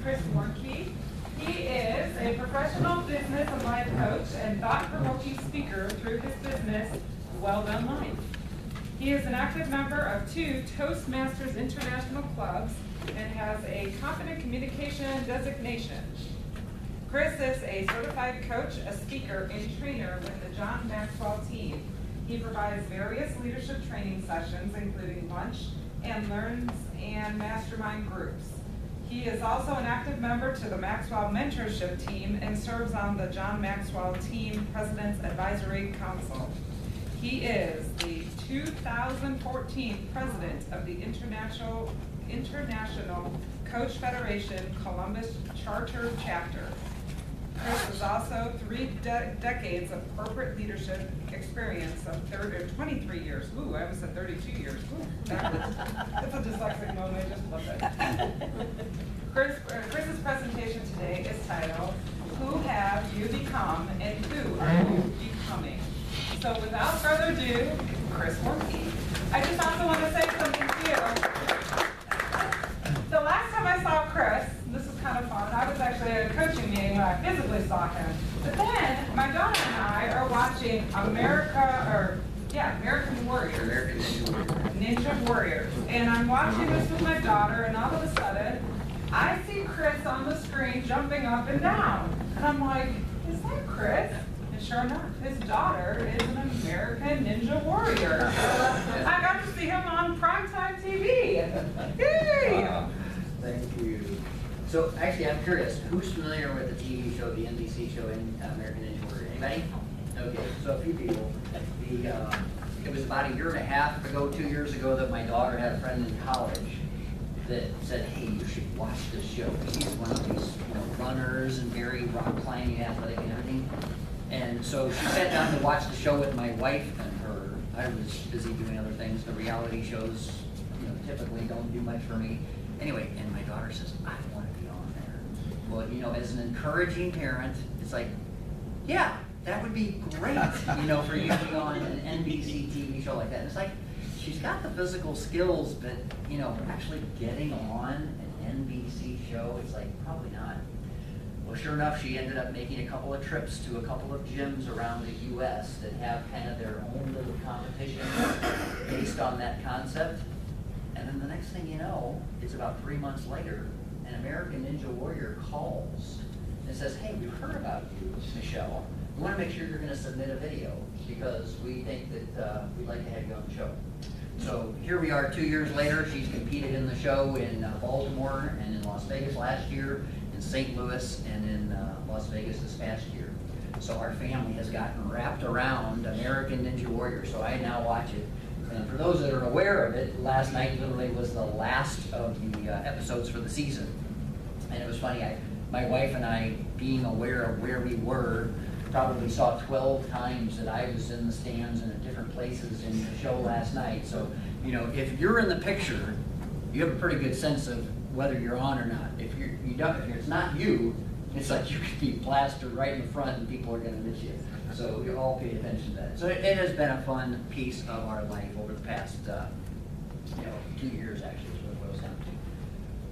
Chris Warnke. He is a professional business and life coach and thought-provoking speaker through his business, Well Done Life. He is an active member of 2 Toastmasters International clubs and has a Confident Communication designation. Chris is a certified coach, a speaker, and trainer with the John Maxwell team. He provides various leadership training sessions, including lunch and learns and mastermind groups. He is also an active member to the Maxwell Mentorship Team and serves on the John Maxwell Team President's Advisory Council. He is the 2014 President of the International Coach Federation Columbus Charter Chapter. Chris is also 3 decades of corporate leadership experience of 23 years. Ooh, I almost said 32 years. Ooh, that's a dyslexic moment, I just love that. Chris's presentation today is titled, Who Have You Become and Who Are You Becoming? So without further ado, Chris Warnke. I just also want to say something to you. The last time I saw Chris, this was kind of fun, I was actually at a coaching meeting when I physically saw him. But then, my daughter and I are watching American Warriors. Ninja Warriors. And I'm watching this with my daughter, and all of a sudden, I see Chris on the screen jumping up and down. And I'm like, is that Chris? And sure enough, his daughter is an American Ninja Warrior. I got to see him on primetime TV. Yay! Wow. Thank you. So actually, I'm curious, who's familiar with the TV show, the NBC show, American Ninja Warrior? Anybody? Okay, so a few people. It was about 1.5 years ago, 2 years ago, that my daughter had a friend in college that said, hey, you should watch this show. She's one of these runners and very rock climbing, athletic and everything. And so she sat down to watch the show with my wife and her. I was busy doing other things. The reality shows typically don't do much for me. Anyway, and my daughter says, I want to be on there. Well, as an encouraging parent, it's like, yeah, that would be great, for you to be on an NBC TV show like that. And it's like, she's got the physical skills, but, actually getting on an NBC show, it's like, probably not. Well, sure enough, she ended up making a couple of trips to a couple of gyms around the U.S. that have kind of their own little competition based on that concept. And then the next thing you know, it's about 3 months later, an American Ninja Warrior calls and says, hey, we've heard about you, Michelle. We want to make sure you're going to submit a video because we think that we'd like to have you on the show. So here we are 2 years later. She's competed in the show in Baltimore and in Las Vegas last year, in St. Louis and in Las Vegas this past year. So our family has gotten wrapped around American Ninja Warrior, so I now watch it. And for those that are aware of it, last night literally was the last of the episodes for the season. And it was funny, my wife and I, being aware of where we were, probably saw 12 times that I was in the stands and at different places in the show last night. So, if you're in the picture, you have a pretty good sense of whether you're on or not. If it's not you, it's like you could be plastered right in the front and people are going to miss you. So we all pay attention to that. So it has been a fun piece of our life over the past, 2 years actually is what it boils down to.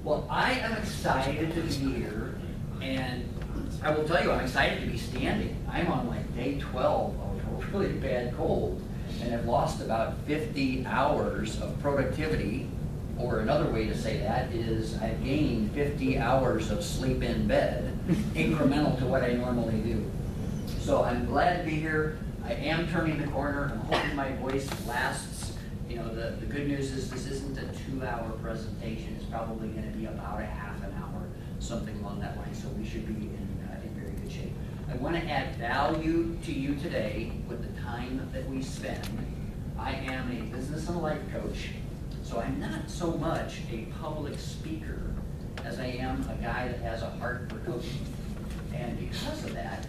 Well, I am excited to be here, and I will tell you, I'm excited to be standing. I'm on day 12 of a really bad cold, and have lost about 50 hours of productivity. Or another way to say that is I've gained 50 hours of sleep in bed, incremental to what I normally do. So I'm glad to be here. I am turning the corner. I'm hoping my voice lasts. The good news is this isn't a 2-hour presentation. It's probably going to be about a half an hour, something along that line. So we should be in very good shape. I want to add value to you today with the time that we spend. I am a business and life coach. So I'm not so much a public speaker as I am a guy that has a heart for coaching. And because of that,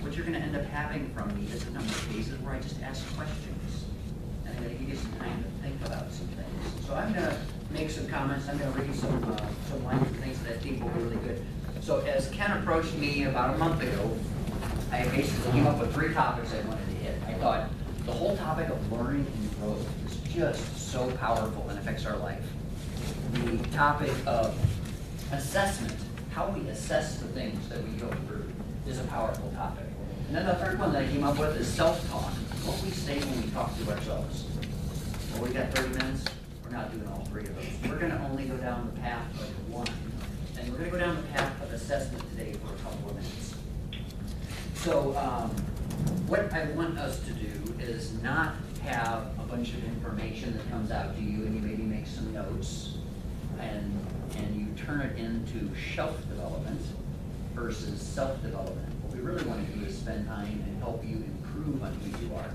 what you're going to end up having from me is a number of cases where I just ask questions. And I'm going to give you some time to think about some things. So I'm going to make some comments. I'm going to read some lines of things that I think will be really good. So as Ken approached me about a month ago, I basically came up with 3 topics I wanted to hit. I thought the whole topic of learning and growth is just so powerful and affects our life. The topic of assessment how we assess the things that we go through is a powerful topic. And then the third one that I came up with is self-talk, what we say when we talk to ourselves. Well, we got 30 minutes, we're not doing all three of those. We're gonna only go down the path of one. And we're gonna go down the path of assessment today for a couple of minutes. So, what I want us to do is not have a bunch of information that comes out to you and you maybe make some notes and you turn it into shelf development versus self-development. What we really want to do is spend time and help you improve on who you are.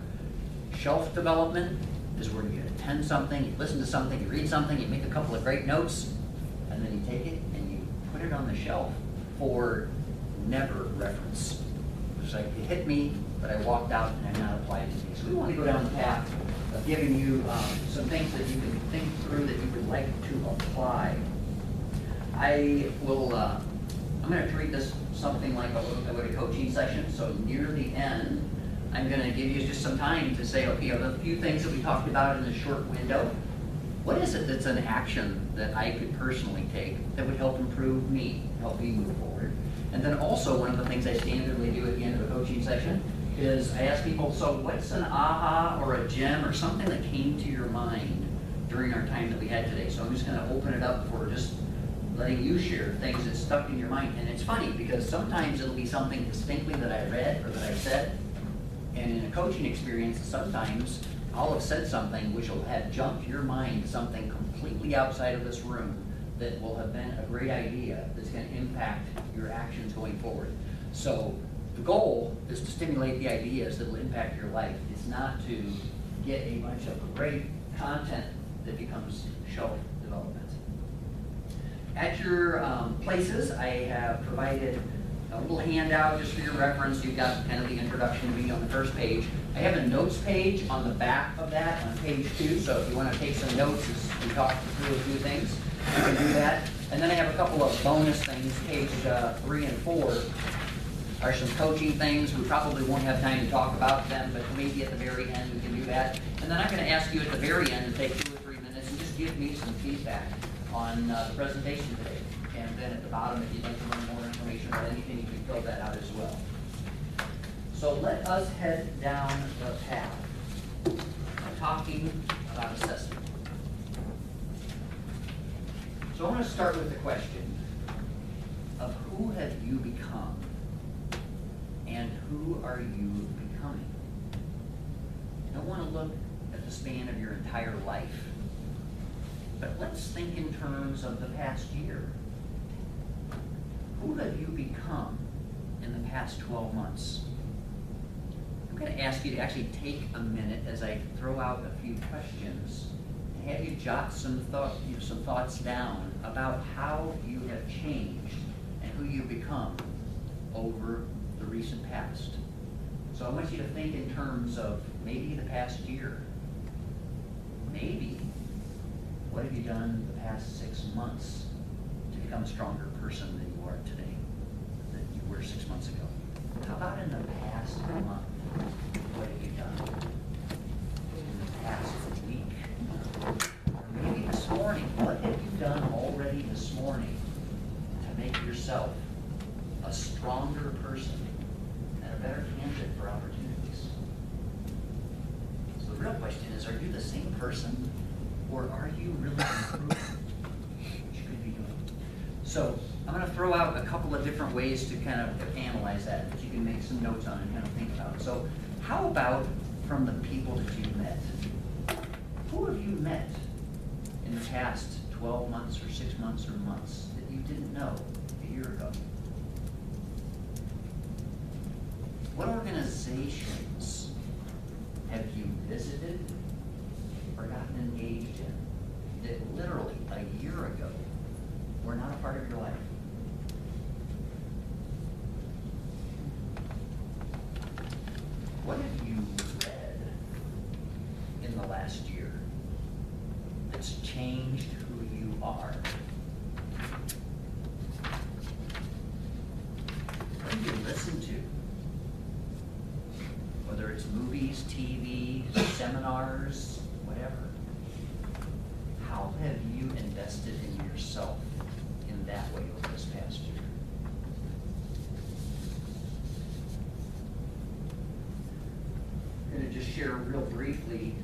Shelf development is where you attend something, you listen to something, you read something, you make a couple of great notes, and then you take it and you put it on the shelf for never reference. It's like, it hit me, but I walked out and I'm not applying it to me. So we want to go down the path of giving you some things that you can think through that you would like to apply. I will, I'm going to treat this something like a coaching session. So near the end, I'm going to give you just some time to say, okay, of the few things that we talked about in this short window, what is it that's an action that I could personally take that would help improve me, help me move forward? And then also, one of the things I standardly do at the end of a coaching session is I ask people, so what's an aha or a gem or something that came to your mind during our time that we had today? So I'm just going to open it up for just letting you share things that stuck in your mind. And it's funny because sometimes it'll be something distinctly that I read or that I said. And in a coaching experience, sometimes I'll have said something which will have jumped your mind to something completely outside of this room that will have been a great idea that's going to impact your actions going forward. So the goal is to stimulate the ideas that will impact your life. It's not to get a bunch of great content that becomes shelf development. At your places, I have provided a little handout just for your reference. You've got kind of the introduction to me on the first page. I have a notes page on the back of that on page 2, so if you want to take some notes as we talk through a few things, you can do that. And then I have a couple of bonus things. Page 3 and 4 are some coaching things. We probably won't have time to talk about them, but maybe at the very end we can do that. And then I'm going to ask you at the very end to take 2 or 3 minutes and just give me some feedback on the presentation today. And then at the bottom, if you'd like to learn more information about anything, you can fill that out as well. So let us head down the path of talking about assessment. So I want to start with the question of who have you become and who are you becoming? I don't want to look at the span of your entire life, but let's think in terms of the past year. Who have you become in the past 12 months? I'm going to ask you to actually take a minute as I throw out a few questions and have you jot some thoughts down about how you have changed and who you've become over the recent past. So I want you to think in terms of maybe the past year. Maybe what have you done the past 6 months to become a stronger person than you are today, than you were 6 months ago? How about in the past month? What have you done? In the past week? Or maybe this morning, what have you done already this morning to make yourself a stronger person and a better candidate for opportunities? So the real question is, are you the same person, or are you really improving what you could be doing? So I'm going to throw out a couple of different ways to kind of analyze that you can make some notes on and kind of think about. So how about from the people that you've met? Who have you met in the past 12 months or 6 months or months that you didn't know a year ago? What organizations have you visited or gotten engaged in that literally a year ago were not a part of your life? What have you read in the last year that's changed who you are? What have you listened to? Whether it's movies, TV, seminars, whatever. How have you invested in yourself in that way over this past year? share real briefly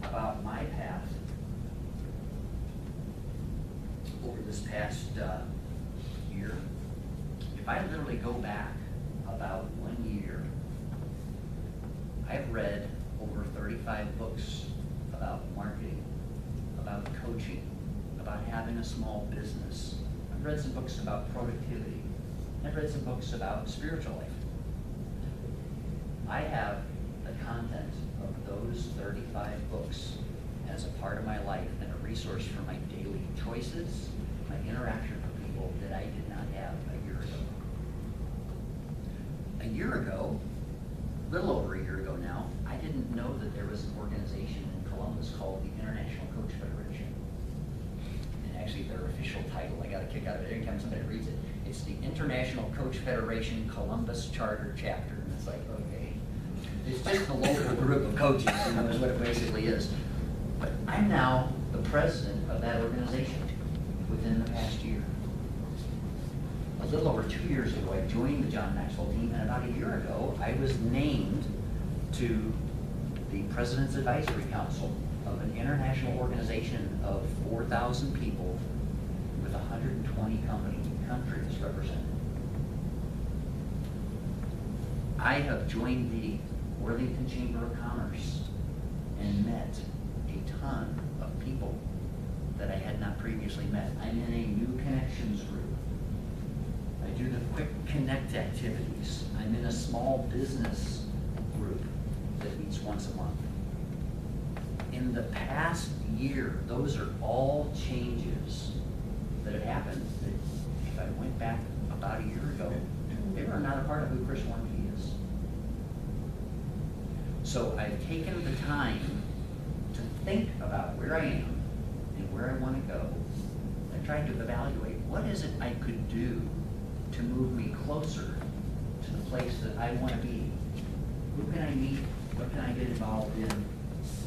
about my path over this past year. If I literally go back about 1 year, I've read over 35 books about marketing, about coaching, about having a small business. I've read some books about productivity. I've read some books about spiritual life. I have the content of those 35 books as a part of my life and a resource for my daily choices, my interaction with people that I did not have a year ago. A year ago, a little over a year ago now, I didn't know that there was an organization in Columbus called the International Coach Federation. And actually their official title, I got a kick out of it every time somebody reads it. It's the International Coach Federation Columbus Charter Chapter. And it's like, okay. It's just the local group of coaches, you know, is what it basically is. But I'm now the president of that organization within the past year. A little over 2 years ago, I joined the John Maxwell team, and about a year ago, I was named to the President's Advisory Council of an international organization of 4,000 people with 120 countries represented. I have joined the Worthington Chamber of Commerce and met a ton of people that I had not previously met. I'm in a new connections group. I do the quick connect activities. I'm in a small business group that meets once a month. In the past year, those are all changes that have happened that if I went back about a year ago, they were not a part of who Chris Warnke is. So I've taken the time to think about where I am and where I want to go and tried to evaluate what is it I could do to move me closer to the place that I want to be. Who can I meet? What can I get involved in?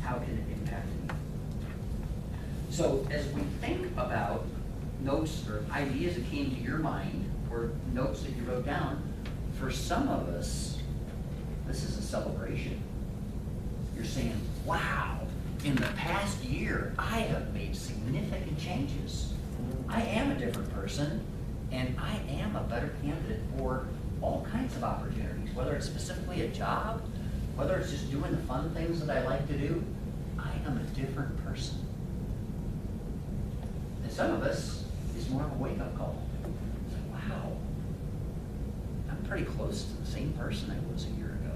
How can it impact me? So as we think about notes or ideas that came to your mind or notes that you wrote down, for some of us, this is a celebration. You're saying, wow, in the past year, I have made significant changes. I am a different person, and I am a better candidate for all kinds of opportunities, whether it's specifically a job, whether it's just doing the fun things that I like to do. I am a different person. And some of us, it's more of a wake-up call. It's like, wow, I'm pretty close to the same person I was a year ago.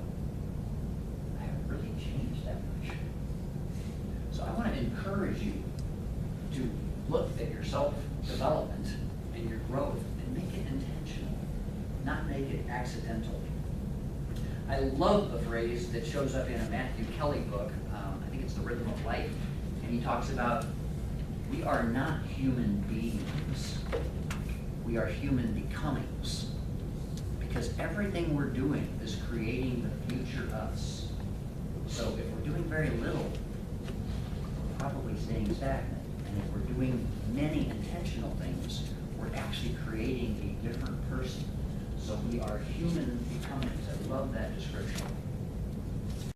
I haven't really changed that much. So I want to encourage you to look at your self-development and your growth and make it intentional, not make it accidental. I love the phrase that shows up in a Matthew Kelly book, I think it's The Rhythm of Life, and he talks about we are not human beings, we are human becomings, because everything we're doing is creating the future us. So if we're doing very little, we're probably staying stagnant, and if we're doing many intentional things, we're actually creating a different person. So we are human becomings. I love that description.